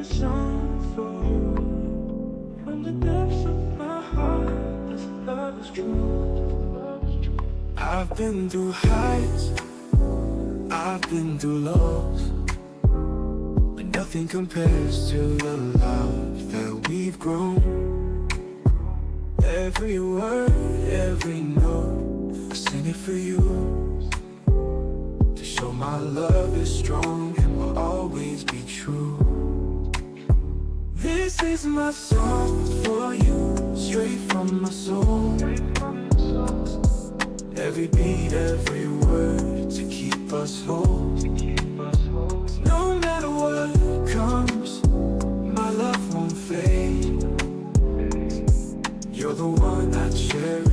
a song for you. From the depths of my heart, this love is true. I've been through highs, I've been through lows, but nothing compares to the love that we've grown. Every word, every note, I sing it for you, to show my love is strong and will always be true. This is my song for you, straight from my soul. Every beat, every word, to keep us whole. No matter what comes, my love won't fade. You're the one I cherish